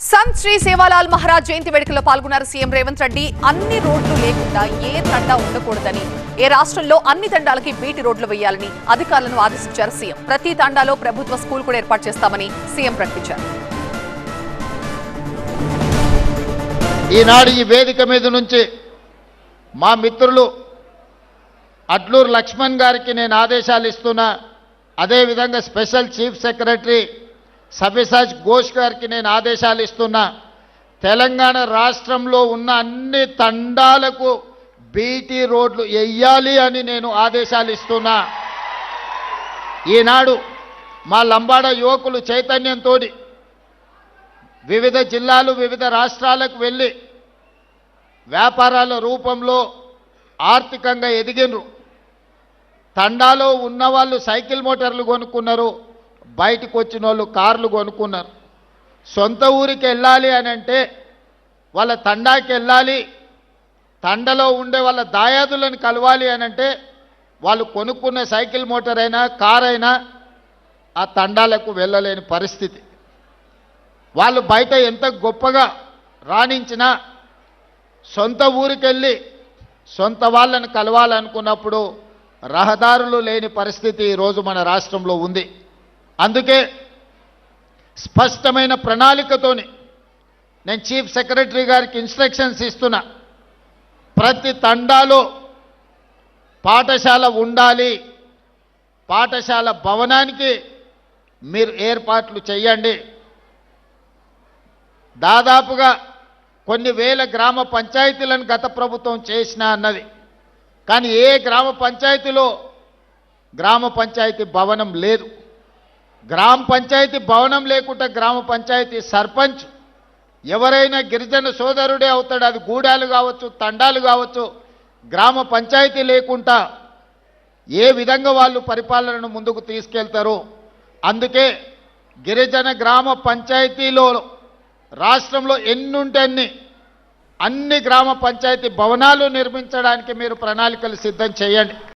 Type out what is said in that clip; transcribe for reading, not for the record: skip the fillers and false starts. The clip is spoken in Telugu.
సంత్ శ్రీ సేవాలాల్ మహారాజ్ జయంతి వేడుకల్లో పాల్గొన్నారు సీఎం రేవంత్ రెడ్డి. అన్ని రోడ్లు లేకుండా ఏ తండా ఉండకూడదని, ఏ రాష్ట్రంలో అన్ని తండాలకి బీటీ రోడ్లు వేయాలని అధికారులను ఆదేశించారు సీఎం. ప్రతి తండాలో ప్రభుత్వ స్కూల్ కూడా ఏర్పాటు చేస్తామని సీఎం ప్రకటించారు. ఈనాడు ఈ వేదిక మీద నుంచి మా మిత్రులు అడ్లూరు లక్ష్మణ్ గారికి నేను ఆదేశాలు ఇస్తున్నా. అదేవిధంగా స్పెషల్ చీఫ్ సెక్రటరీ సవ్యసాచ్ ఘోష్ గారికి నేను ఆదేశాలు ఇస్తున్నా. తెలంగాణ రాష్ట్రంలో ఉన్న అన్ని తండాలకు బీటీ రోడ్లు వెయ్యాలి అని నేను ఆదేశాలు ఇస్తున్నా. ఈనాడు మా లంబాడ యువకులు చైతన్యంతో వివిధ జిల్లాలు వివిధ రాష్ట్రాలకు వెళ్ళి వ్యాపారాల రూపంలో ఆర్థికంగా ఎదిగినరు. తండాలో ఉన్నవాళ్ళు సైకిల్ మోటార్లు కొనుక్కున్నారు, బయటకు వచ్చిన వాళ్ళు కార్లు కొనుక్కున్నారు. సొంత ఊరికి వెళ్ళాలి అని అంటే వాళ్ళ తండాకి వెళ్ళాలి, తండలో ఉండే వాళ్ళ దాయాదులను కలవాలి అని అంటే వాళ్ళు కొనుక్కున్న సైకిల్ మోటార్ అయినా కార్ అయినా ఆ తండాలకు వెళ్ళలేని పరిస్థితి. వాళ్ళు బయట ఎంత గొప్పగా రాణించినా సొంత ఊరికెళ్ళి సొంత వాళ్ళని కలవాలనుకున్నప్పుడు రహదారులు లేని పరిస్థితి ఈరోజు మన రాష్ట్రంలో ఉంది. అందుకే స్పష్టమైన ప్రణాళికతోని నేను చీఫ్ సెక్రటరీ గారికి ఇన్స్ట్రక్షన్స్ ఇస్తున్నా. ప్రతి తండాలో పాఠశాల ఉండాలి, పాఠశాల భవనానికి మీరు ఏర్పాట్లు చేయండి. దాదాపుగా కొన్ని వేల గ్రామ పంచాయతీలను గత ప్రభుత్వం చేసినా అన్నది, కానీ ఏ గ్రామ పంచాయతీలో గ్రామ పంచాయతీ భవనం లేదు. గ్రామ పంచాయతీ భవనం లేకుండా గ్రామ పంచాయతీ సర్పంచ్ ఎవరైనా గిరిజన సోదరుడే అవుతాడు. అది గూడాలు కావచ్చు, తండాలు కావచ్చు. గ్రామ పంచాయతీ లేకుండా ఏ విధంగా వాళ్ళు పరిపాలనను ముందుకు తీసుకెళ్తారు? అందుకే గిరిజన గ్రామ పంచాయతీలో రాష్ట్రంలో ఎన్నుంటే అన్ని గ్రామ పంచాయతీ భవనాలు నిర్మించడానికి మీరు ప్రణాళికలు సిద్ధం చేయండి.